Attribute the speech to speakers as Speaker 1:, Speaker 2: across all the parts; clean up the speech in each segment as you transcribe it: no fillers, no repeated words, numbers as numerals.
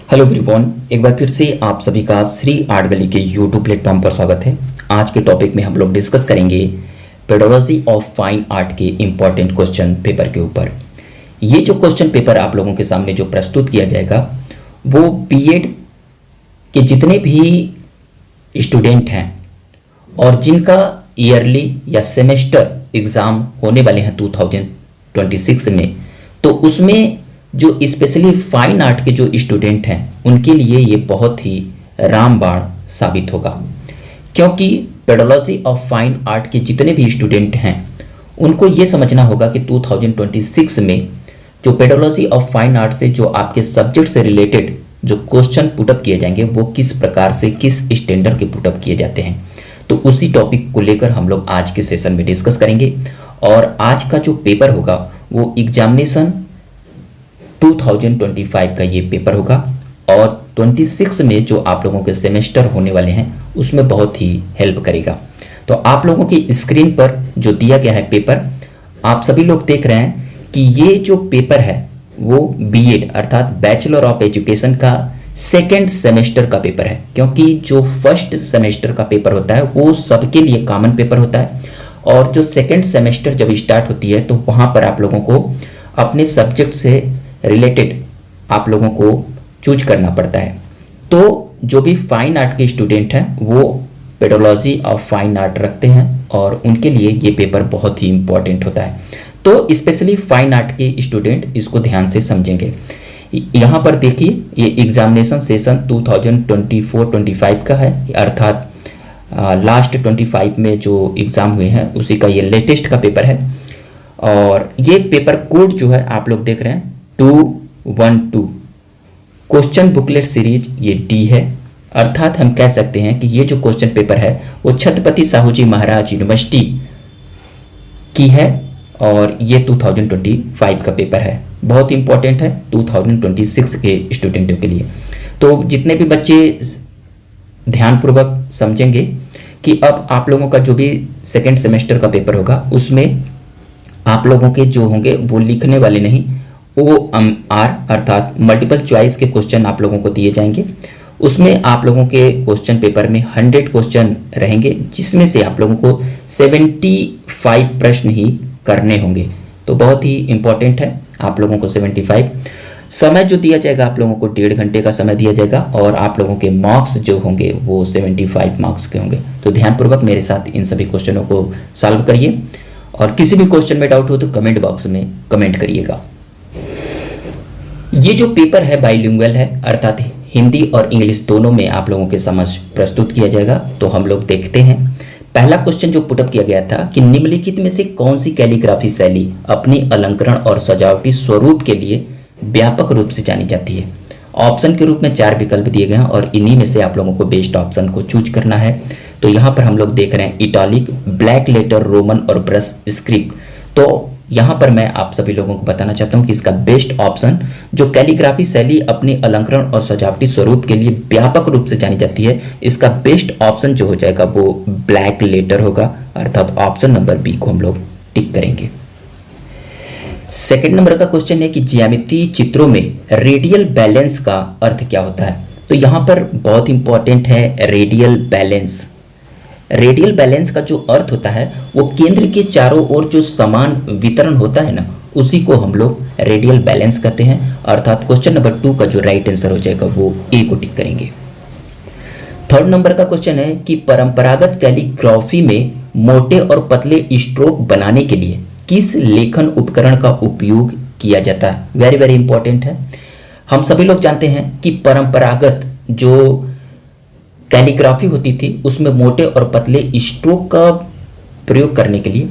Speaker 1: Hello everyone, एक बार फिर से आप सभी का श्री आर्ट गली के यूट्यूब प्लेटफॉर्म पर स्वागत है। आज के टॉपिक में हम लोग डिस्कस करेंगे पेडोलॉजी ऑफ फाइन आर्ट के इम्पॉर्टेंट क्वेश्चन पेपर के ऊपर। ये जो क्वेश्चन पेपर आप लोगों के सामने जो प्रस्तुत किया जाएगा वो बीएड के जितने भी स्टूडेंट हैं और जिनका ईयरली या सेमेस्टर एग्ज़ाम होने वाले हैं 2026 में, तो उसमें जो स्पेशली फाइन आर्ट के जो स्टूडेंट हैं उनके लिए ये बहुत ही रामबाण साबित होगा, क्योंकि पेडोलॉजी ऑफ फाइन आर्ट के जितने भी स्टूडेंट हैं उनको ये समझना होगा कि 2026 में जो पेडोलॉजी ऑफ फाइन आर्ट से जो आपके सब्जेक्ट से रिलेटेड जो क्वेश्चन पुटअप किए जाएंगे वो किस प्रकार से किस स्टैंडर्ड के पुटअप किए जाते हैं। तो उसी टॉपिक को लेकर हम लोग आज के सेशन में डिस्कस करेंगे। और आज का जो पेपर होगा वो एग्जामिनेशन 2025 का ये पेपर होगा और 26 में जो आप लोगों के सेमेस्टर होने वाले हैं उसमें बहुत ही हेल्प करेगा। तो आप लोगों की स्क्रीन पर जो दिया गया है पेपर, आप सभी लोग देख रहे हैं कि ये जो पेपर है वो बीएड अर्थात बैचलर ऑफ एजुकेशन का सेकेंड सेमेस्टर का पेपर है, क्योंकि जो फर्स्ट सेमेस्टर का पेपर होता है वो सबके लिए कॉमन पेपर होता है और जो सेकेंड सेमेस्टर जब स्टार्ट होती है तो वहाँ पर आप लोगों को अपने सब्जेक्ट से रिलेटेड आप लोगों को चूज करना पड़ता है। तो जो भी फाइन आर्ट के स्टूडेंट हैं वो पेडोलॉजी ऑफ फाइन आर्ट रखते हैं और उनके लिए ये पेपर बहुत ही इंपॉर्टेंट होता है। तो स्पेशली फाइन आर्ट के स्टूडेंट इसको ध्यान से समझेंगे। यहाँ पर देखिए ये एग्जामिनेशन सेशन 2024-25 का है, अर्थात लास्ट 25 में जो एग्ज़ाम हुए हैं उसी का ये लेटेस्ट का पेपर है। और ये पेपर कोड जो है आप लोग देख रहे हैं 212 क्वेश्चन बुकलेट सीरीज ये डी है, अर्थात हम कह सकते हैं कि ये जो क्वेश्चन पेपर है वो छत्रपति साहू जी महाराज यूनिवर्सिटी की है और ये 2025 का पेपर है। बहुत इंपॉर्टेंट है 2026 के स्टूडेंटों के लिए। तो जितने भी बच्चे ध्यानपूर्वक समझेंगे कि अब आप लोगों का जो भी सेकेंड सेमेस्टर का पेपर होगा उसमें आप लोगों के जो होंगे वो लिखने वाले नहीं, OMR अर्थात मल्टीपल चॉइस के क्वेश्चन आप लोगों को दिए जाएंगे। उसमें आप लोगों के क्वेश्चन पेपर में 100 क्वेश्चन रहेंगे, जिसमें से आप लोगों को 75 प्रश्न ही करने होंगे। तो बहुत ही इंपॉर्टेंट है आप लोगों को 75। समय जो दिया जाएगा आप लोगों को 1.5 घंटे का समय दिया जाएगा और आप लोगों के मार्क्स जो होंगे वो 75 मार्क्स के होंगे। तो ध्यानपूर्वक मेरे साथ इन सभी क्वेश्चनों को सॉल्व करिए और किसी भी क्वेश्चन में डाउट हो तो कमेंट बॉक्स में कमेंट करिएगा। ये जो पेपर है बाइलिंगुअल है, अर्थात हिंदी और इंग्लिश दोनों में आप लोगों के समझ प्रस्तुत किया जाएगा। तो हम लोग देखते हैं पहला क्वेश्चन जो पुटअप किया गया था कि निम्नलिखित में से कौन सी कैलीग्राफी शैली अपनी अलंकरण और सजावटी स्वरूप के लिए व्यापक रूप से जानी जाती है। ऑप्शन के रूप में 4 विकल्प दिए गए हैं और इन्हीं में से आप लोगों को बेस्ट ऑप्शन को चूज करना है। तो यहाँ पर हम लोग देख रहे हैं इटालिक, ब्लैक लेटर, रोमन और ब्रश स्क्रिप्ट। तो यहाँ पर मैं आप सभी लोगों को बताना चाहता हूँ कि इसका बेस्ट ऑप्शन जो कैलीग्राफी शैली अपनी अलंकरण और सजावटी स्वरूप के लिए व्यापक रूप से जानी जाती है, इसका बेस्ट ऑप्शन जो हो जाएगा वो ब्लैक लेटर होगा, अर्थात ऑप्शन नंबर बी को हम लोग टिक करेंगे। सेकेंड नंबर का क्वेश्चन है कि ज्यामितीय चित्रों में रेडियल बैलेंस का अर्थ क्या होता है। तो यहाँ पर बहुत इंपॉर्टेंट है रेडियल बैलेंस। रेडियल बैलेंस का जो अर्थ होता है वो केंद्र के चारों ओर जो समान वितरण होता है ना, उसी को हम लोग रेडियल बैलेंस कहते हैं, अर्थात क्वेश्चन नंबर 2 का जो राइट आंसर हो जाएगा वो ए को टिक करेंगे। थर्ड नंबर का क्वेश्चन है कि परंपरागत कैलीग्राफी में मोटे और पतले स्ट्रोक बनाने के लिए किस लेखन उपकरण का उपयोग किया जाता है। वेरी वेरी इंपॉर्टेंट है। हम सभी लोग जानते हैं कि परंपरागत जो कैलीग्राफी होती थी उसमें मोटे और पतले स्ट्रोक का प्रयोग करने के लिए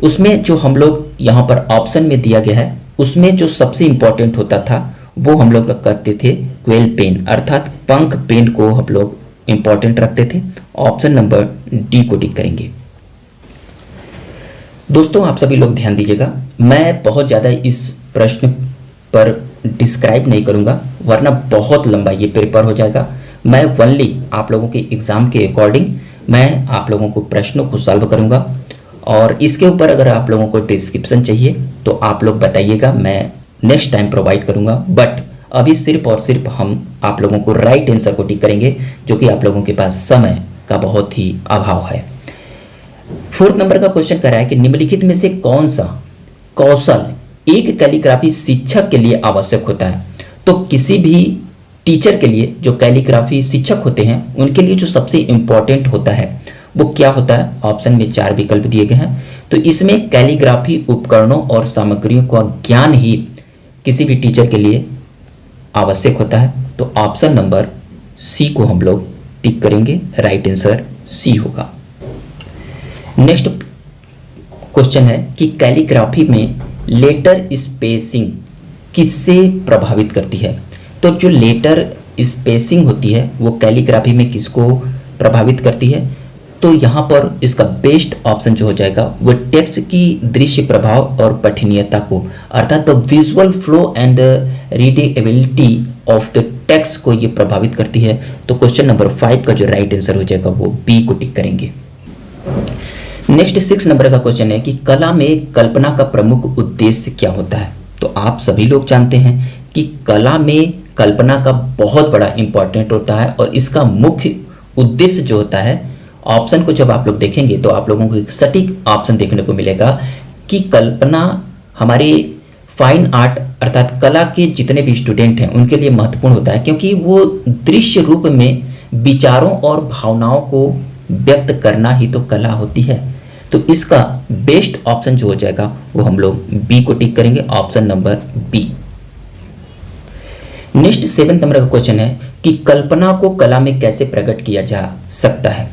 Speaker 1: उसमें जो हम लोग यहाँ पर ऑप्शन में दिया गया है उसमें जो सबसे इंपॉर्टेंट होता था वो हम लोग करते थे क्वेल पेन, अर्थात पंख पेन को हम लोग इंपॉर्टेंट रखते थे। ऑप्शन नंबर डी को टिक करेंगे। दोस्तों आप सभी लोग ध्यान दीजिएगा, मैं बहुत ज़्यादा इस प्रश्न पर डिस्क्राइब नहीं करूँगा वरना बहुत लंबा ये पेपर हो जाएगा। मैं ओनली आप लोगों के एग्ज़ाम के अकॉर्डिंग मैं आप लोगों को प्रश्नों को सॉल्व करूंगा और इसके ऊपर अगर आप लोगों को डिस्क्रिप्शन चाहिए तो आप लोग बताइएगा, मैं नेक्स्ट टाइम प्रोवाइड करूंगा। बट अभी सिर्फ और सिर्फ हम आप लोगों को राइट आंसर को टिक करेंगे, जो कि आप लोगों के पास समय का बहुत ही अभाव है। 4th नंबर का क्वेश्चन कह रहा है कि निम्नलिखित में से कौन सा कौशल एक कैलीग्राफी शिक्षक के लिए आवश्यक होता है। तो किसी भी टीचर के लिए, जो कैलीग्राफी शिक्षक होते हैं, उनके लिए जो सबसे इंपॉर्टेंट होता है वो क्या होता है। ऑप्शन में 4 विकल्प दिए गए हैं। तो इसमें कैलीग्राफी उपकरणों और सामग्रियों का ज्ञान ही किसी भी टीचर के लिए आवश्यक होता है। तो ऑप्शन नंबर सी को हम लोग टिक करेंगे, राइट आंसर सी होगा। नेक्स्ट क्वेश्चन है कि कैलीग्राफी में लेटर स्पेसिंग किससे प्रभावित करती है। तो जो लेटर स्पेसिंग होती है वो कैलीग्राफी में किसको प्रभावित करती है। तो यहाँ पर इसका बेस्ट ऑप्शन जो हो जाएगा वो टेक्स्ट की दृश्य प्रभाव और पठनीयता को, अर्थात the visual flow and readability of the text को ये प्रभावित करती है। तो क्वेश्चन नंबर 5 का जो राइट आंसर हो जाएगा वो बी को टिक करेंगे। नेक्स्ट 6 नंबर का क्वेश्चन है कि कला में कल्पना का प्रमुख उद्देश्य क्या होता है। तो आप सभी लोग जानते हैं कि कला में कल्पना का बहुत बड़ा इंपॉर्टेंट होता है और इसका मुख्य उद्देश्य जो होता है, ऑप्शन को जब आप लोग देखेंगे तो आप लोगों को एक सटीक ऑप्शन देखने को मिलेगा कि कल्पना हमारे फाइन आर्ट अर्थात कला के जितने भी स्टूडेंट हैं उनके लिए महत्वपूर्ण होता है, क्योंकि वो दृश्य रूप में विचारों और भावनाओं को व्यक्त करना ही तो कला होती है। तो इसका बेस्ट ऑप्शन जो हो जाएगा वो हम लोग बी को टिक करेंगे, option number B. Next 7 number का क्वेश्चन है कि कल्पना को कला में कैसे प्रकट किया जा सकता है।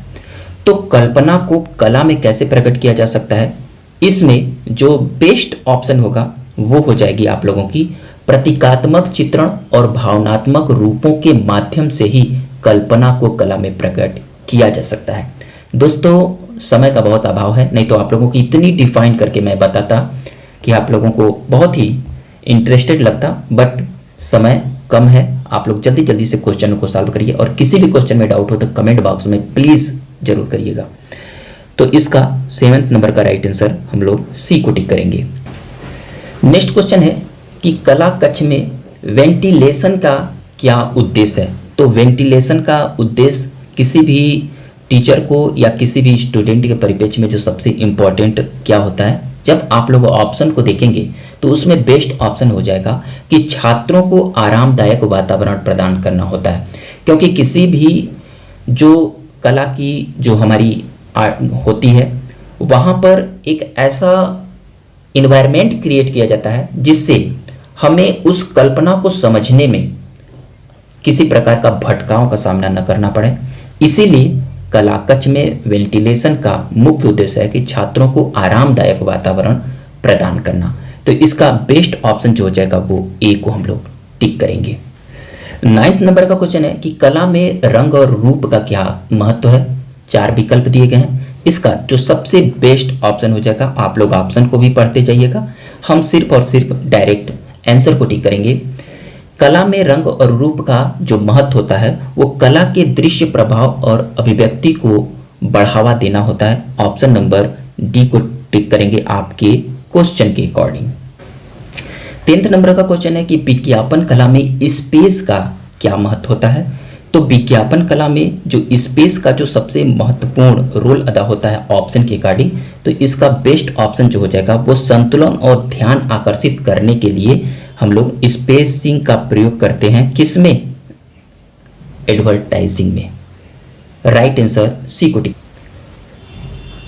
Speaker 1: तो कल्पना को कला में कैसे प्रकट किया जा सकता है, इसमें जो बेस्ट ऑप्शन होगा वो हो जाएगी आप लोगों की प्रतीकात्मक चित्रण और भावनात्मक रूपों के माध्यम से ही कल्पना को कला में प्रकट किया जा सकता है। दोस्तों समय का बहुत अभाव है, नहीं तो आप लोगों की इतनी डिफाइन करके मैं बताता कि आप लोगों को बहुत ही इंटरेस्टेड लगता, बट समय कम है। आप लोग जल्दी जल्दी से क्वेश्चन को सॉल्व करिए और किसी भी क्वेश्चन में डाउट हो तो कमेंट बॉक्स में प्लीज जरूर करिएगा। तो इसका 7th नंबर का राइट आंसर हम लोग सी को टिक करेंगे। नेक्स्ट क्वेश्चन है कि कला कक्ष में वेंटिलेशन का क्या उद्देश्य है। तो वेंटिलेशन का उद्देश्य किसी भी टीचर को या किसी भी स्टूडेंट के परिप्रेक्ष्य में जो सबसे इंपॉर्टेंट क्या होता है, जब आप लोग ऑप्शन को देखेंगे तो उसमें बेस्ट ऑप्शन हो जाएगा कि छात्रों को आरामदायक वातावरण प्रदान करना होता है। क्योंकि किसी भी जो कला की जो हमारी आर्ट होती है वहाँ पर एक ऐसा इन्वायरमेंट क्रिएट किया जाता है जिससे हमें उस कल्पना को समझने में किसी प्रकार का भटकाव का सामना न करना पड़े। इसीलिए कला कक्ष में वेंटिलेशन का मुख्य उद्देश्य है कि छात्रों को आरामदायक वातावरण प्रदान करना। तो इसका बेस्ट ऑप्शन जो हो जाएगा वो ए को हम लोग टिक करेंगे। 9th नंबर का क्वेश्चन है कि कला में रंग और रूप का क्या महत्व है। 4 विकल्प दिए गए हैं। इसका जो सबसे बेस्ट ऑप्शन हो जाएगा, आप लोग ऑप्शन को भी पढ़ते जाइएगा, हम सिर्फ और सिर्फ डायरेक्ट आंसर को टिक करेंगे। कला में रंग और रूप का जो महत्व होता है वो कला के दृश्य प्रभाव और अभिव्यक्ति को बढ़ावा देना होता है। ऑप्शन नंबर डी को टिक करेंगे आपके क्वेश्चन के अकॉर्डिंग। 10th नंबर का क्वेश्चन है कि विज्ञापन कला में स्पेस का क्या महत्व होता है। तो विज्ञापन कला में जो स्पेस का जो सबसे महत्वपूर्ण रोल अदा होता है ऑप्शन के अकॉर्डिंग, तो इसका बेस्ट ऑप्शन जो हो जाएगा वो संतुलन और ध्यान आकर्षित करने के लिए हम लोग स्पेसिंग का प्रयोग करते हैं। किसमें? एडवर्टाइजिंग में। राइट आंसर सी को टिक।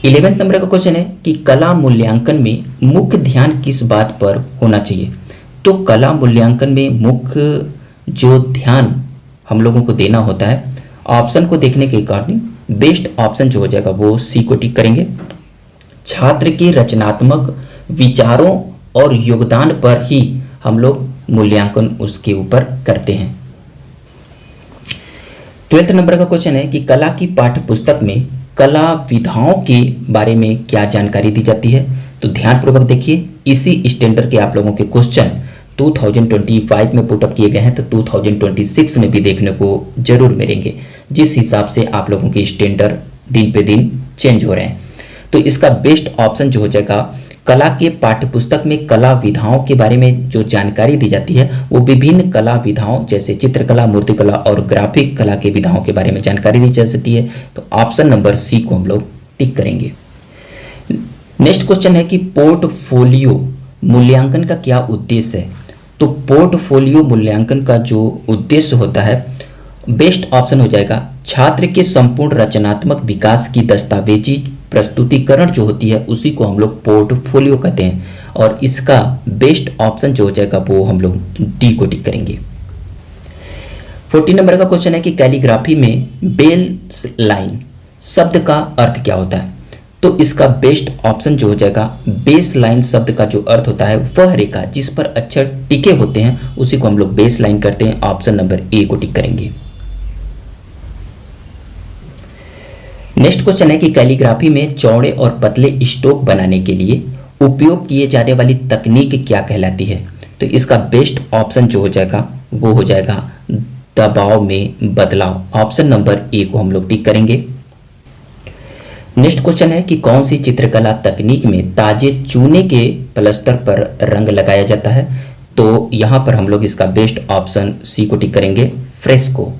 Speaker 1: 11th नंबर का क्वेश्चन है कि कला मूल्यांकन में मुख्य ध्यान किस बात पर होना चाहिए। तो कला मूल्यांकन में मुख्य जो ध्यान हम लोगों को देना होता है, ऑप्शन को देखने के अकॉर्डिंग बेस्ट ऑप्शन जो हो जाएगा वो सी को टिक करेंगे। छात्र के रचनात्मक विचारों और योगदान पर ही हम लोग मूल्यांकन उसके ऊपर करते हैं। 12th नंबर का क्वेश्चन है कि कला की पाठ्य पुस्तक में कला विधाओं के बारे में क्या जानकारी दी जाती है। तो ध्यानपूर्वक देखिए, इसी स्टैंडर्ड के आप लोगों के क्वेश्चन 2025 में पुटअप किए गए हैं, तो 2026 में भी देखने को जरूर मिलेंगे, जिस हिसाब से आप लोगों के स्टैंडर्ड दिन पे दिन चेंज हो रहे हैं। तो इसका बेस्ट ऑप्शन जो हो जाएगा कला के पाठ्यपुस्तक में कला विधाओं के बारे में जो जानकारी दी जाती है वो विभिन्न कला विधाओं जैसे चित्रकला, मूर्तिकला और ग्राफिक कला के विधाओं के बारे में जानकारी दी जा सकती है। तो ऑप्शन नंबर सी को हम लोग टिक करेंगे। नेक्स्ट क्वेश्चन है कि पोर्टफोलियो मूल्यांकन का क्या उद्देश्य है। तो पोर्टफोलियो मूल्यांकन का जो उद्देश्य होता है, बेस्ट ऑप्शन हो जाएगा छात्र के संपूर्ण रचनात्मक विकास की दस्तावेजी प्रस्तुतिकरण जो होती है उसी को हम लोग पोर्टफोलियो कहते हैं, और इसका बेस्ट ऑप्शन जो हो जाएगा वो हम लोग डी को टिक करेंगे। 14 नंबर का क्वेश्चन है कि कैलीग्राफी में बेस लाइन शब्द का अर्थ क्या होता है। तो इसका बेस्ट ऑप्शन जो हो जाएगा, बेस लाइन शब्द का जो अर्थ होता है वह रेखा जिस पर अक्षर टिके होते हैं उसी को हम लोग बेस लाइन करते हैं। ऑप्शन नंबर ए को टिक करेंगे। नेक्स्ट क्वेश्चन है कि कैलीग्राफी में चौड़े और पतले स्ट्रोक बनाने के लिए उपयोग किए जाने वाली तकनीक क्या कहलाती है। तो इसका बेस्ट ऑप्शन जो हो जाएगा वो हो जाएगा दबाव में बदलाव। ऑप्शन नंबर ए को हम लोग टिक करेंगे। नेक्स्ट क्वेश्चन है कि कौन सी चित्रकला तकनीक में ताजे चूने के प्लस्तर पर रंग लगाया जाता है। तो यहां पर हम लोग इसका बेस्ट ऑप्शन सी को टिक करेंगे, फ्रेस्को।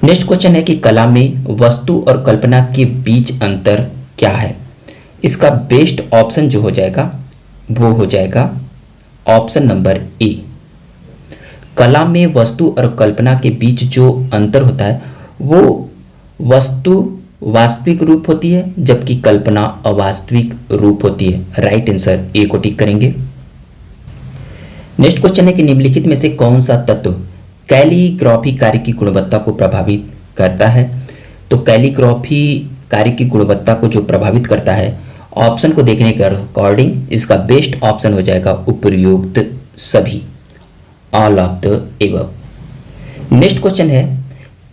Speaker 1: नेक्स्ट क्वेश्चन है कि कला में वस्तु और कल्पना के बीच अंतर क्या है। इसका बेस्ट ऑप्शन जो हो जाएगा वो हो जाएगा ऑप्शन नंबर ए। कला में वस्तु और कल्पना के बीच जो अंतर होता है वो वस्तु वास्तविक रूप होती है जबकि कल्पना अवास्तविक रूप होती है। राइट आंसर ए को टिक करेंगे। नेक्स्ट क्वेश्चन है कि निम्नलिखित में से कौन सा तत्व कैलीग्राफी कार्य की गुणवत्ता को प्रभावित करता है। तो कैलीग्राफी कार्य की गुणवत्ता को जो प्रभावित करता है, ऑप्शन को देखने के अकॉर्डिंग इसका बेस्ट ऑप्शन हो जाएगा उपयुक्त सभी, all of the above. Next question है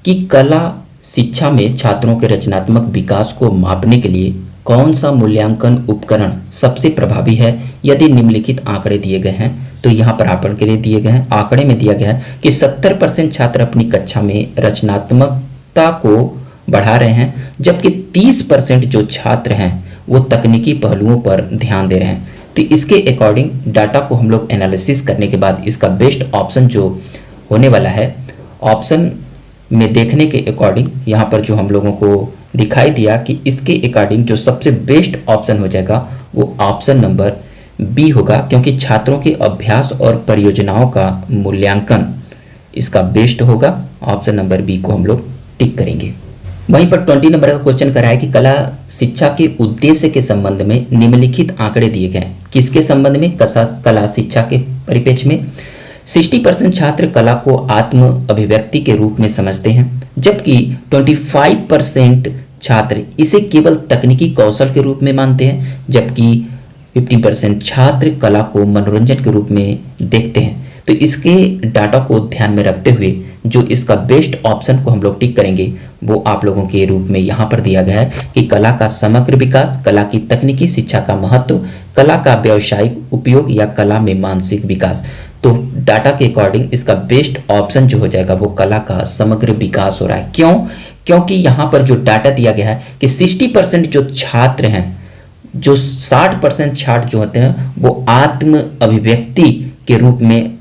Speaker 1: कि कला शिक्षा में छात्रों के रचनात्मक विकास को मापने के लिए कौन सा मूल्यांकन उपकरण सबसे प्रभावी है यदि निम्नलिखित आंकड़े दिए गए हैं। तो यहाँ पर आपन के लिए दिए गए हैं, आंकड़े में दिया गया है कि 70% छात्र अपनी कक्षा में रचनात्मकता को बढ़ा रहे हैं जबकि 30% जो छात्र हैं वो तकनीकी पहलुओं पर ध्यान दे रहे हैं। तो इसके अकॉर्डिंग डाटा को हम लोग एनालिसिस करने के बाद इसका बेस्ट ऑप्शन जो होने वाला है, ऑप्शन में देखने के अकॉर्डिंग यहाँ पर जो हम लोगों को दिखाई दिया कि इसके अकॉर्डिंग जो सबसे बेस्ट ऑप्शन हो जाएगा वो ऑप्शन नंबर बी होगा, क्योंकि छात्रों के अभ्यास और परियोजनाओं का मूल्यांकन इसका बेस्ट होगा। ऑप्शन नंबर बी को हम लोग टिक करेंगे। वहीं पर 20 नंबर का क्वेश्चन कर रहा है कि कला शिक्षा के उद्देश्य के संबंध में निम्नलिखित आंकड़े दिए गए हैं। किसके संबंध में? कला शिक्षा के परिप्रेक्ष्य में 60% छात्र कला को आत्म अभिव्यक्ति के रूप में समझते हैं जबकि 25% छात्र इसे केवल तकनीकी कौशल के रूप में मानते हैं, जबकि 50% छात्र कला को मनोरंजन के रूप में देखते हैं। तो इसके डाटा को ध्यान में रखते हुए जो इसका बेस्ट ऑप्शन को हम लोग टिक करेंगे वो आप लोगों के रूप में यहाँ पर दिया गया है कि कला का समग्र विकास, कला की तकनीकी शिक्षा का महत्व, कला का व्यावसायिक उपयोग या कला में मानसिक विकास। तो डाटा के अकॉर्डिंग इसका बेस्ट ऑप्शन जो हो जाएगा वो कला का समग्र विकास हो रहा है। क्यों? क्योंकि यहाँ पर जो डाटा दिया गया है कि 60% जो छात्र हैं, जो 60% छात्र जो होते हैं वो आत्म अभिव्यक्ति के रूप में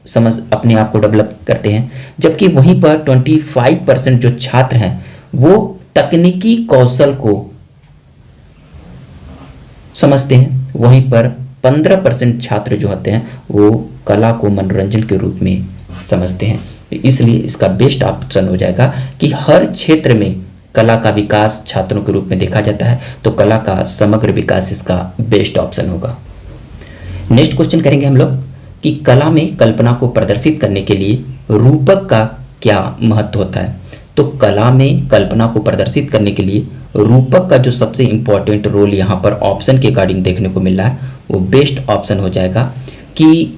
Speaker 1: समझ अपने आप को डेवलप करते हैं, जबकि वहीं पर 25% जो छात्र हैं वो तकनीकी कौशल को समझते हैं। वहीं पर 15% छात्र जो होते हैं वो कला को मनोरंजन के रूप में समझते हैं। इसलिए इसका बेस्ट ऑप्शन हो जाएगा कि हर क्षेत्र में कला का विकास छात्रों के रूप में देखा जाता है, तो कला का समग्र विकास इसका बेस्ट ऑप्शन होगा। नेक्स्ट क्वेश्चन करेंगे हम लोग कि कला में कल्पना को प्रदर्शित करने के लिए रूपक का क्या महत्व होता है। तो कला में कल्पना को प्रदर्शित करने के लिए रूपक का जो सबसे इंपॉर्टेंट रोल यहाँ पर ऑप्शन के अकॉर्डिंग देखने को मिल रहा है वो बेस्ट ऑप्शन हो जाएगा कि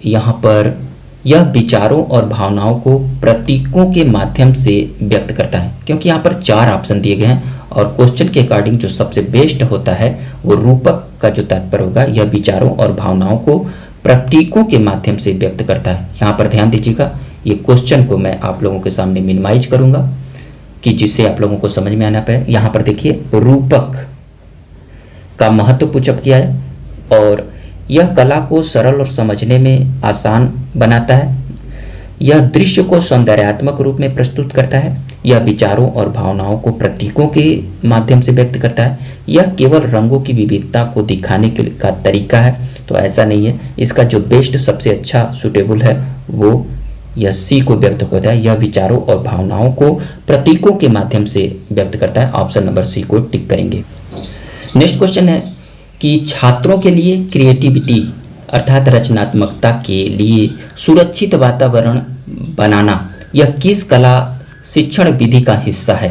Speaker 1: यहाँ पर यह विचारों और भावनाओं को प्रतीकों के माध्यम से व्यक्त करता है, क्योंकि यहाँ पर 4 ऑप्शन दिए गए हैं और क्वेश्चन के अकॉर्डिंग जो सबसे बेस्ट होता है वो रूपक का जो तात्पर्य होगा यह विचारों और भावनाओं को प्रतीकों के माध्यम से व्यक्त करता है। यहाँ पर ध्यान दीजिएगा, ये क्वेश्चन को मैं आप लोगों के सामने मिनिमाइज करूंगा कि जिससे आप लोगों को समझ में आना पाए। यहाँ पर देखिए रूपक का महत्व पुशअप किया है और यह कला को सरल और समझने में आसान बनाता है। यह दृश्य को सौंदर्यात्मक रूप में प्रस्तुत करता है। यह विचारों और भावनाओं को प्रतीकों के माध्यम से व्यक्त करता है। यह केवल रंगों की विविधता को दिखाने का तरीका है, तो ऐसा नहीं है। इसका जो बेस्ट सबसे अच्छा सुटेबल है वो यह सी को व्यक्त करता है। यह विचारों और भावनाओं को प्रतीकों के माध्यम से व्यक्त करता है। ऑप्शन नंबर सी को टिक करेंगे। नेक्स्ट क्वेश्चन है कि छात्रों के लिए क्रिएटिविटी अर्थात रचनात्मकता के लिए सुरक्षित वातावरण बनाना यह किस कला शिक्षण विधि का हिस्सा है।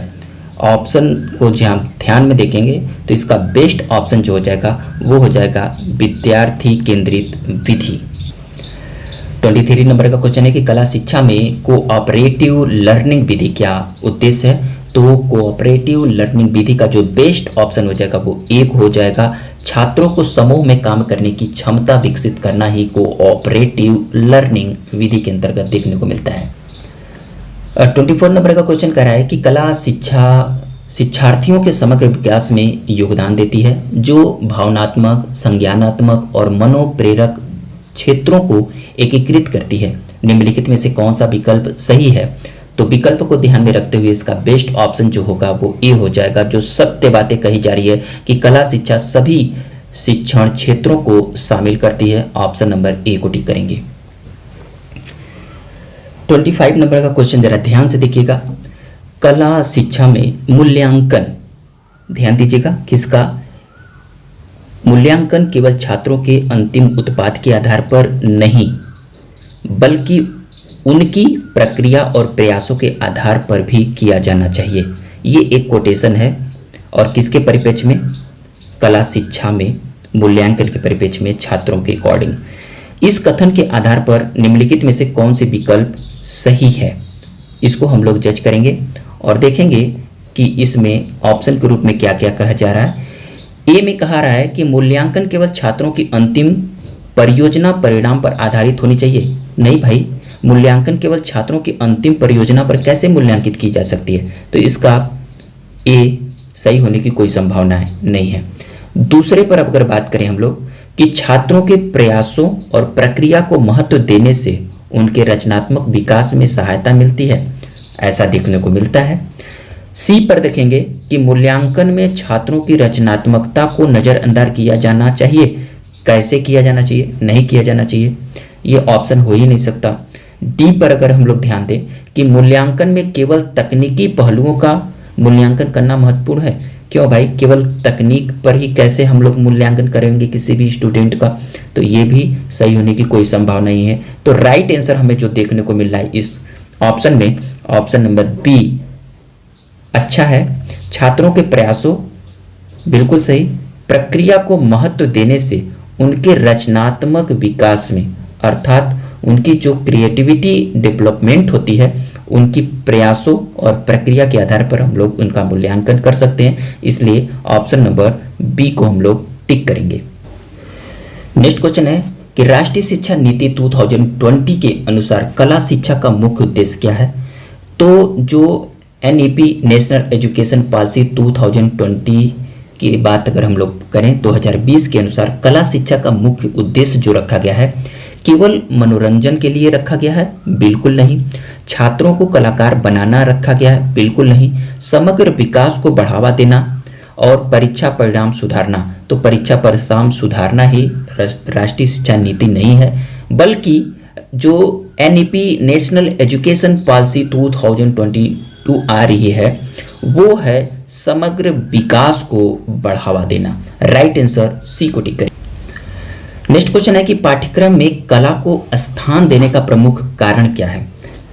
Speaker 1: ऑप्शन को जब हम ध्यान में देखेंगे तो इसका बेस्ट ऑप्शन जो हो जाएगा वो हो जाएगा विद्यार्थी केंद्रित विधि। 23 नंबर का क्वेश्चन है कि कला शिक्षा में कोऑपरेटिव लर्निंग विधि क्या उद्देश्य है। तो कोऑपरेटिव लर्निंग विधि का जो बेस्ट ऑप्शन हो जाएगा वो एक हो जाएगा, छात्रों को समूह में काम करने की क्षमता विकसित करना ही कोऑपरेटिव लर्निंग विधि के अंतर्गत देखने को मिलता है। 24 नंबर का क्वेश्चन कह रहा है कि कला शिक्षा शिक्षार्थियों के समग्र विकास में योगदान देती है, जो भावनात्मक, संज्ञानात्मक और मनोप्रेरक क्षेत्रों को एकीकृत करती है। निम्नलिखित में से कौन सा विकल्प सही है। तो विकल्प को ध्यान में रखते हुए इसका बेस्ट ऑप्शन जो होगा वो ए हो जाएगा, जो सत्य बातें कही जा रही है कि कला शिक्षा सभी शिक्षण क्षेत्रों को शामिल करती है। ऑप्शन नंबर ए को टिक करेंगे। 25 नंबर का क्वेश्चन जरा ध्यान से देखिएगा। कला शिक्षा में मूल्यांकन, ध्यान दीजिएगा, किसका मूल्यांकन केवल छात्रों के अंतिम उत्पाद के आधार पर नहीं बल्कि उनकी प्रक्रिया और प्रयासों के आधार पर भी किया जाना चाहिए। ये एक कोटेशन है और किसके परिप्रेक्ष्य में, कला शिक्षा में मूल्यांकन के परिप्रेक्ष्य में छात्रों के अकॉर्डिंग। इस कथन के आधार पर निम्नलिखित में से कौन से विकल्प सही है, इसको हम लोग जज करेंगे और देखेंगे कि इसमें ऑप्शन के रूप में क्या क्या कहा जा रहा है। ए में कहा रहा है कि मूल्यांकन केवल छात्रों की अंतिम परियोजना परिणाम पर आधारित होनी चाहिए। नहीं भाई, मूल्यांकन केवल छात्रों की अंतिम परियोजना पर कैसे मूल्यांकित की जा सकती है, तो इसका ए सही होने की कोई संभावना नहीं है। दूसरे पर अगर बात करें हम लोग कि छात्रों के प्रयासों और प्रक्रिया को महत्व देने से उनके रचनात्मक विकास में सहायता मिलती है, ऐसा देखने को मिलता है। सी पर देखेंगे कि मूल्यांकन में छात्रों की रचनात्मकता को नज़रअंदाज किया जाना चाहिए। कैसे किया जाना चाहिए, नहीं किया जाना चाहिए, ये ऑप्शन हो ही नहीं सकता। डी पर अगर हम लोग ध्यान दें कि मूल्यांकन में केवल तकनीकी पहलुओं का मूल्यांकन करना महत्वपूर्ण है। क्यों भाई, केवल तकनीक पर ही कैसे हम लोग मूल्यांकन करेंगे किसी भी स्टूडेंट का, तो ये भी सही होने की कोई संभावना नहीं है। तो राइट आंसर हमें जो देखने को मिल रहा है इस ऑप्शन में, ऑप्शन नंबर बी अच्छा है। छात्रों के प्रयासों, बिल्कुल सही। प्रक्रिया को महत्व देने से उनके रचनात्मक विकास में, अर्थात उनकी जो क्रिएटिविटी डेवलपमेंट होती है, उनकी प्रयासों और प्रक्रिया के आधार पर हम लोग उनका मूल्यांकन कर सकते हैं। इसलिए ऑप्शन नंबर बी को हम लोग टिक करेंगे। नेक्स्ट क्वेश्चन है कि राष्ट्रीय शिक्षा नीति 2020 के अनुसार कला शिक्षा का मुख्य उद्देश्य क्या है। तो जो NEP नेशनल एजुकेशन पॉलिसी 2020 की बात अगर हम लोग करें 2020 के अनुसार कला शिक्षा का मुख्य उद्देश्य जो रखा गया है, केवल मनोरंजन के लिए रखा गया है, बिल्कुल नहीं। छात्रों को कलाकार बनाना रखा गया है, बिल्कुल नहीं। समग्र विकास को बढ़ावा देना और परीक्षा परिणाम सुधारना, तो परीक्षा परिणाम सुधारना ही राष्ट्रीय शिक्षा नीति नहीं है, बल्कि जो NEP नेशनल एजुकेशन पॉलिसी 2022 आ रही है वो है समग्र विकास को बढ़ावा देना। राइट आंसर सी को टिक करें। नेक्स्ट क्वेश्चन है कि पाठ्यक्रम में कला को स्थान देने का प्रमुख कारण क्या है।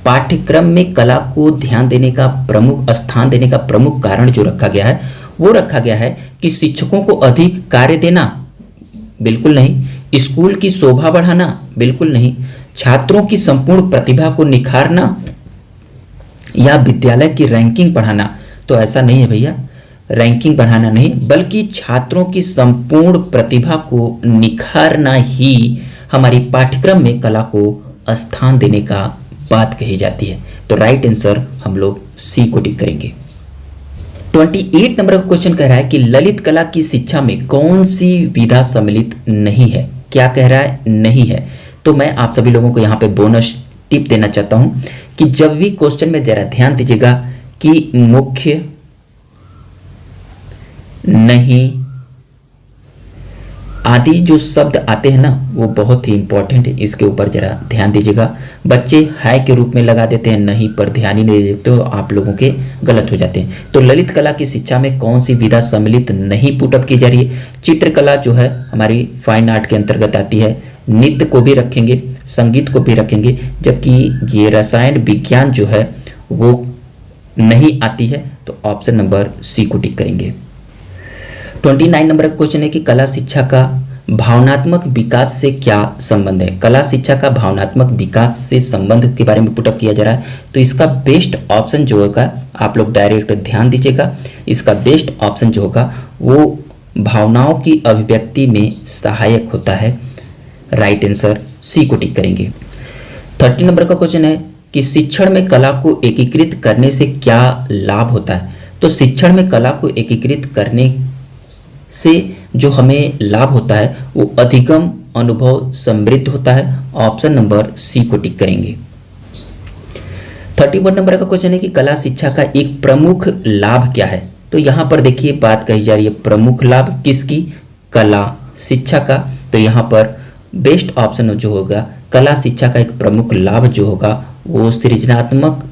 Speaker 1: पाठ्यक्रम में कला को ध्यान देने का प्रमुख स्थान देने का प्रमुख कारण जो रखा गया है वो रखा गया है कि शिक्षकों को अधिक कार्य देना, बिल्कुल नहीं। स्कूल की शोभा बढ़ाना, बिल्कुल नहीं। छात्रों की संपूर्ण प्रतिभा को निखारना या विद्यालय की रैंकिंग बढ़ाना, तो ऐसा नहीं है भैया, रैंकिंग बढ़ाना नहीं, बल्कि छात्रों की संपूर्ण प्रतिभा को निखारना ही हमारी पाठ्यक्रम में कला को स्थान देने का बात कही जाती है। तो राइट आंसर हम लोग सी को टिक करेंगे। 28 नंबर का क्वेश्चन कह रहा है कि ललित कला की शिक्षा में कौन सी विधा सम्मिलित नहीं है। क्या कह रहा है? नहीं है। तो मैं आप सभी लोगों को यहाँ पे बोनस टिप देना चाहता हूं कि जब भी क्वेश्चन में जरा ध्यान दीजिएगा कि मुख्य, नहीं आदि जो शब्द आते हैं ना वो बहुत ही इंपॉर्टेंट है, इसके ऊपर जरा ध्यान दीजिएगा। बच्चे है के रूप में लगा देते हैं, नहीं पर ध्यान ही नहीं देते तो आप लोगों के गलत हो जाते हैं। तो ललित कला की शिक्षा में कौन सी विधा सम्मिलित नहीं पुटअप की जा रही है? चित्रकला जो है हमारी फाइन आर्ट के अंतर्गत आती है, नृत्य को भी रखेंगे, संगीत को भी रखेंगे, जबकि ये रसायन विज्ञान जो है वो नहीं आती है। तो ऑप्शन नंबर सी को टिक करेंगे। 29 नंबर का क्वेश्चन है कि कला शिक्षा का भावनात्मक विकास से क्या संबंध है? कला शिक्षा का भावनात्मक विकास से संबंध के बारे में पुटअप किया जा रहा है। तो इसका बेस्ट ऑप्शन जो होगा, आप लोग डायरेक्ट ध्यान दीजिएगा, इसका बेस्ट ऑप्शन जो होगा वो भावनाओं की अभिव्यक्ति में सहायक होता है। राइट आंसर सी को टिक करेंगे। 30 नंबर का क्वेश्चन है कि शिक्षण में कला को एकीकृत करने से क्या लाभ होता है? तो शिक्षण में कला को एकीकृत करने से जो हमें लाभ होता है वो अधिगम अनुभव समृद्ध होता है। ऑप्शन नंबर सी को टिक करेंगे। 31 नंबर का क्वेश्चन है कि कला शिक्षा का एक प्रमुख लाभ क्या है? तो यहां पर देखिए बात कही जा रही है प्रमुख लाभ किसकी? कला शिक्षा का। तो यहां पर बेस्ट ऑप्शन जो होगा कला शिक्षा का एक प्रमुख लाभ जो होगा वो सृजनात्मकता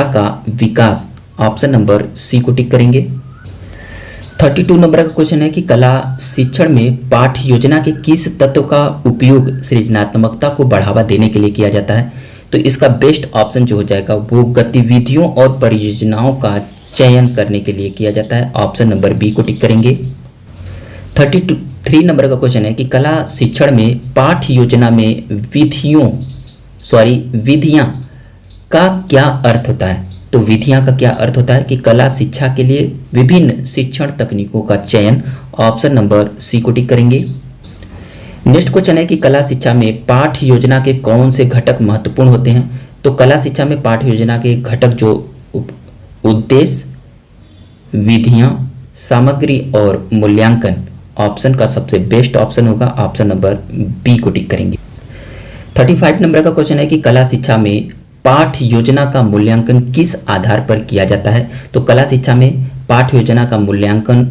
Speaker 1: का विकास। ऑप्शन नंबर सी को टिक करेंगे। 32 नंबर का क्वेश्चन है कि कला शिक्षण में पाठ योजना के किस तत्व का उपयोग सृजनात्मकता को बढ़ावा देने के लिए किया जाता है? तो इसका बेस्ट ऑप्शन जो हो जाएगा वो गतिविधियों और परियोजनाओं का चयन करने के लिए किया जाता है। ऑप्शन नंबर बी को टिक करेंगे। 33 नंबर का क्वेश्चन है कि कला शिक्षण में पाठ योजना में विधियां का क्या अर्थ होता है? तो विधियां का क्या अर्थ होता है कि कला शिक्षा के लिए विभिन्न शिक्षण तकनीकों का चयन। ऑप्शन नंबर सी को टिक करेंगे। नेक्स्ट क्वेश्चन है कि कला शिक्षा में पाठ योजना के कौन से घटक महत्वपूर्ण होते हैं? तो कला शिक्षा में पाठ योजना के घटक जो उद्देश्य, विधियां, सामग्री और मूल्यांकन। ऑप्शन का सबसे बेस्ट ऑप्शन होगा ऑप्शन नंबर बी को टिक करेंगे। 35 नंबर का क्वेश्चन है कि कला शिक्षा में पाठ योजना का मूल्यांकन किस आधार पर किया जाता है? तो कला शिक्षा में पाठ योजना का मूल्यांकन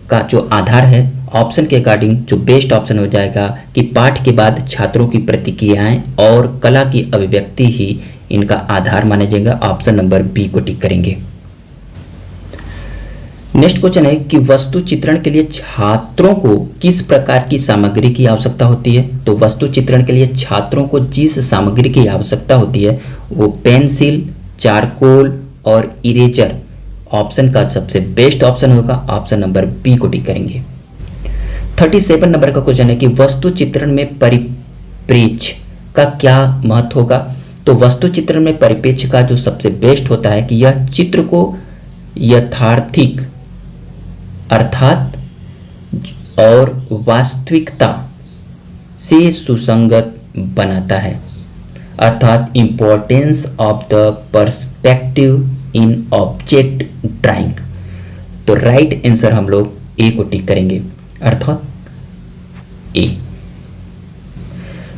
Speaker 1: का जो आधार है ऑप्शन के अकॉर्डिंग जो बेस्ट ऑप्शन हो जाएगा कि पाठ के बाद छात्रों की प्रतिक्रियाएं और कला की अभिव्यक्ति ही इनका आधार माना जाएगा। ऑप्शन नंबर बी को टिक करेंगे। नेक्स्ट क्वेश्चन है कि वस्तु चित्रण के लिए छात्रों को किस प्रकार की सामग्री की आवश्यकता होती है? तो वस्तु चित्रण के लिए छात्रों को जिस सामग्री की आवश्यकता होती है वो पेंसिल, चारकोल और इरेजर। ऑप्शन का सबसे बेस्ट ऑप्शन होगा ऑप्शन नंबर बी को टिक करेंगे। 37 नंबर का क्वेश्चन है कि वस्तु चित्रण में परिप्रेक्ष्य का क्या महत्व होगा? तो वस्तु चित्रण में परिप्रेक्ष्य का जो सबसे बेस्ट होता है कि यह चित्र को यथार्थिक अर्थात और वास्तविकता से सुसंगत बनाता है, अर्थात importance of the perspective in object drawing. तो राइट आंसर हम लोग ए को टिक करेंगे, अर्थात ए।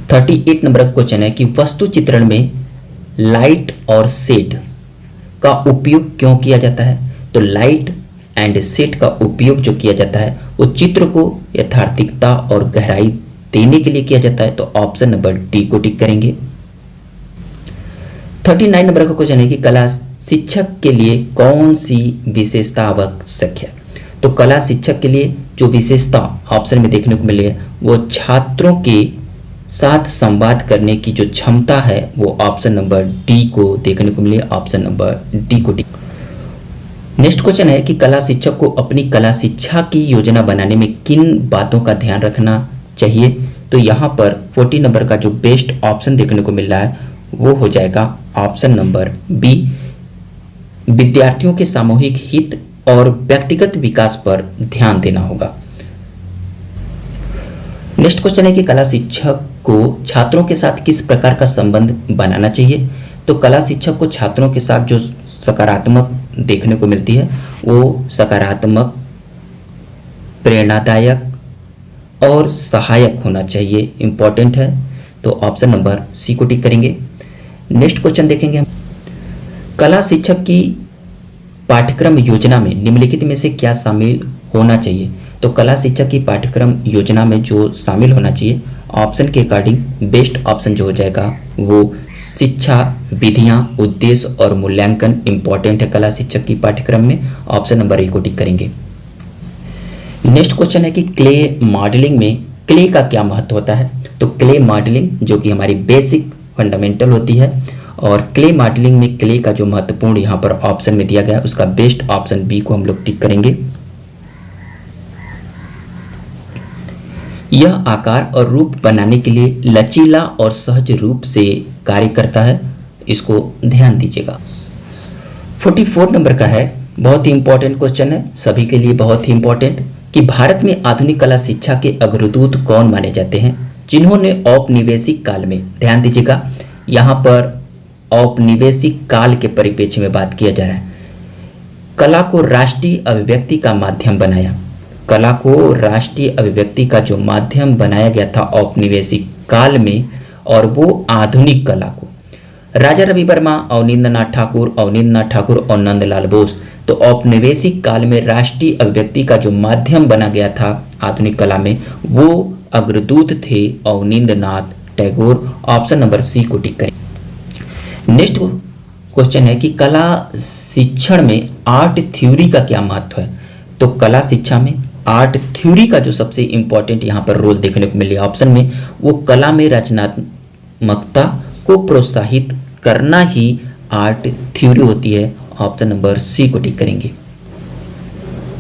Speaker 1: 38 नंबर का क्वेश्चन है कि वस्तु चित्रण में लाइट और शेड का उपयोग क्यों किया जाता है? तो लाइट एंड शेड का उपयोग जो किया जाता है वो चित्र को यथार्थिकता और गहराई देने के लिए किया जाता है। तो ऑप्शन नंबर डी को टिक करेंगे। 39 नंबर का क्वेश्चन है कि कला शिक्षक के लिए कौन सी विशेषता आवश्यक है? तो कला शिक्षक के लिए जो विशेषता ऑप्शन में देखने को मिली है वो छात्रों के साथ संवाद करने की जो क्षमता है वो ऑप्शन नंबर डी को देखने को मिली है। ऑप्शन नंबर डी को टिक। नेक्स्ट क्वेश्चन है कि कला शिक्षक को अपनी कला शिक्षा की योजना बनाने में किन बातों का ध्यान रखना चाहिए? तो यहाँ पर 40 नंबर का जो बेस्ट ऑप्शन देखने को मिल रहा है वो हो जाएगा ऑप्शन नंबर बी, विद्यार्थियों के सामूहिक हित और व्यक्तिगत विकास पर ध्यान देना होगा। नेक्स्ट क्वेश्चन है कि कला शिक्षक को छात्रों के साथ किस प्रकार का संबंध बनाना चाहिए? तो कला शिक्षक को छात्रों के साथ जो सकारात्मक देखने को मिलती है वो सकारात्मक, प्रेरणादायक और सहायक होना चाहिए, इंपॉर्टेंट है। तो ऑप्शन नंबर सी को टिक करेंगे। नेक्स्ट क्वेश्चन देखेंगे हम, कला शिक्षक की पाठ्यक्रम योजना में निम्नलिखित में से क्या शामिल होना चाहिए। तो कला शिक्षक की पाठ्यक्रम योजना में जो शामिल होना चाहिए, ऑप्शन के अकॉर्डिंग बेस्ट ऑप्शन जो हो जाएगा वो शिक्षा विधियां, उद्देश्य और मूल्यांकन इंपॉर्टेंट है कला शिक्षक की पाठ्यक्रम में। ऑप्शन नंबर ए को टिक करेंगे। नेक्स्ट क्वेश्चन है कि क्ले मॉडलिंग में क्ले का क्या महत्व होता है। तो क्ले मॉडलिंग जो कि हमारी बेसिक फंडामेंटल होती है, और क्ले मॉडलिंग में क्ले का जो महत्वपूर्ण यहाँ पर ऑप्शन में दिया गया है उसका बेस्ट ऑप्शन बी को हम लोग टिक करेंगे। यह आकार और रूप बनाने के लिए लचीला और सहज रूप से कार्य करता है, इसको ध्यान दीजिएगा। 44 नंबर का है, बहुत ही इंपॉर्टेंट क्वेश्चन है, सभी के लिए बहुत ही इंपॉर्टेंट, कि भारत में आधुनिक कला शिक्षा के अग्रदूत कौन माने जाते हैं जिन्होंने औपनिवेशिक काल में, ध्यान दीजिएगा यहाँ पर औपनिवेशिक काल के परिप्रेक्ष्य में बात किया जा रहा है, कला को राष्ट्रीय अभिव्यक्ति का माध्यम बनाया। कला को राष्ट्रीय अभिव्यक्ति का जो माध्यम बनाया गया था औपनिवेशिक काल में, और वो आधुनिक कला को राजा रवि वर्मा, अवनींद्रनाथ ठाकुर और नंदलाल बोस। तो औपनिवेशिक काल में राष्ट्रीय अभिव्यक्ति का जो माध्यम बना गया था आधुनिक कला में, वो अग्रदूत थे Abanindranath Tagore. Option number C को टिक करें। नेक्स्ट क्वेश्चन है कि कला शिक्षण में आर्ट थ्योरी का क्या महत्व है। तो कला शिक्षा में आर्ट थ्योरी का जो सबसे इंपॉर्टेंट यहाँ पर रोल देखने को मिले ऑप्शन में, वो कला में रचनात्मकता को प्रोत्साहित करना ही आर्ट थ्योरी होती है। ऑप्शन नंबर सी को टिक करेंगे।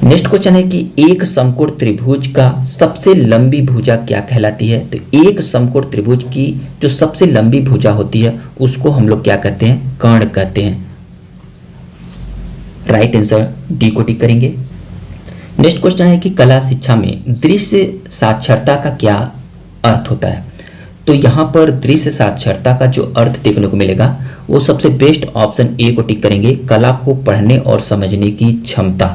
Speaker 1: नेक्स्ट क्वेश्चन है कि एक समकोण त्रिभुज का सबसे लंबी भुजा क्या कहलाती है। तो एक समकोण त्रिभुज की जो सबसे लंबी भुजा होती है उसको हम लोग क्या कहते हैं, कर्ण कहते हैं। राइट आंसर डी को टिक करेंगे। नेक्स्ट क्वेश्चन है कि कला शिक्षा में दृश्य साक्षरता का क्या अर्थ होता है। तो यहाँ पर दृश्य साक्षरता का जो अर्थ देखने को मिलेगा वो सबसे बेस्ट ऑप्शन ए को टिक करेंगे, कला को पढ़ने और समझने की क्षमता।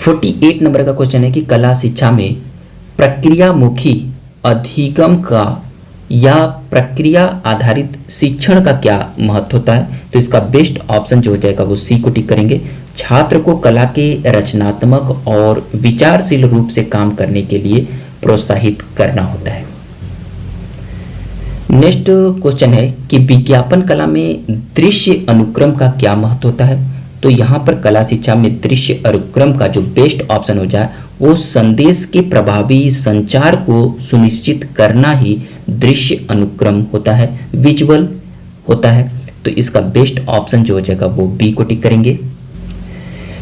Speaker 1: 48 नंबर का क्वेश्चन है कि कला शिक्षा में प्रक्रियामुखी अधिगम का या प्रक्रिया आधारित शिक्षण का क्या महत्व होता है। तो इसका बेस्ट ऑप्शन जो हो जाएगा वो सी को टिक करेंगे, छात्र को कला के रचनात्मक और विचारशील रूप से काम करने के लिए प्रोत्साहित करना होता है। नेक्स्ट क्वेश्चन है कि विज्ञापन कला में दृश्य अनुक्रम का क्या महत्व होता है। तो यहाँ पर कला शिक्षा में दृश्य अनुक्रम का जो बेस्ट ऑप्शन हो जाए वो संदेश के प्रभावी संचार को सुनिश्चित करना ही दृश्य अनुक्रम होता है, विजुअल होता है। तो इसका बेस्ट ऑप्शन जो हो जाएगा वो बी को टिक करेंगे।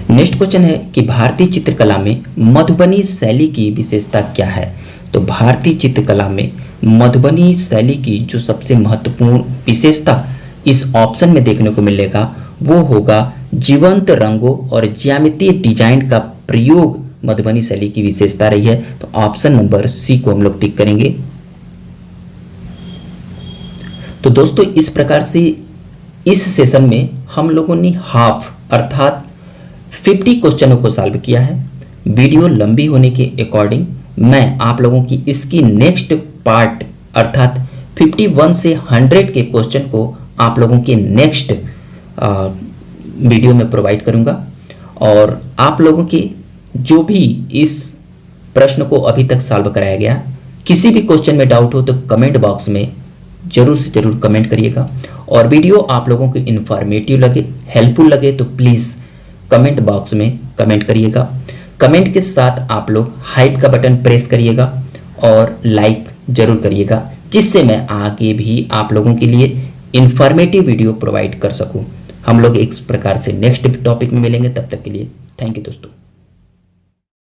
Speaker 1: नेक्स्ट क्वेश्चन है कि भारतीय चित्रकला में मधुबनी शैली की विशेषता क्या है। तो भारतीय चित्रकला में मधुबनी शैली की जो सबसे महत्वपूर्ण विशेषता इस ऑप्शन में देखने को मिलेगा वो होगा जीवंत रंगों और ज्यामितीय डिजाइन का प्रयोग मधुबनी शैली की विशेषता रही है। तो ऑप्शन नंबर सी को हम लोग टिक करेंगे। तो दोस्तों इस प्रकार से इस सेशन में हम लोगों ने हाफ अर्थात 50 क्वेश्चनों को सॉल्व किया है। वीडियो लंबी होने के अकॉर्डिंग मैं आप लोगों की इसकी नेक्स्ट पार्ट अर्थात 51 से 100 के क्वेश्चन को आप लोगों के नेक्स्ट वीडियो में प्रोवाइड करूंगा। और आप लोगों के जो भी इस प्रश्न को अभी तक सॉल्व कराया गया, किसी भी क्वेश्चन में डाउट हो तो कमेंट बॉक्स में जरूर से जरूर कमेंट करिएगा। और वीडियो आप लोगों को इन्फॉर्मेटिव लगे, हेल्पफुल लगे तो प्लीज़ कमेंट बॉक्स में कमेंट करिएगा। कमेंट के साथ आप लोग हाइप का बटन प्रेस करिएगा और लाइक जरूर करिएगा, जिससे मैं आगे भी आप लोगों के लिए इन्फॉर्मेटिव वीडियो प्रोवाइड कर सकूं। हम लोग इस प्रकार से नेक्स्ट टॉपिक में मिलेंगे, तब तक के लिए थैंक यू दोस्तों।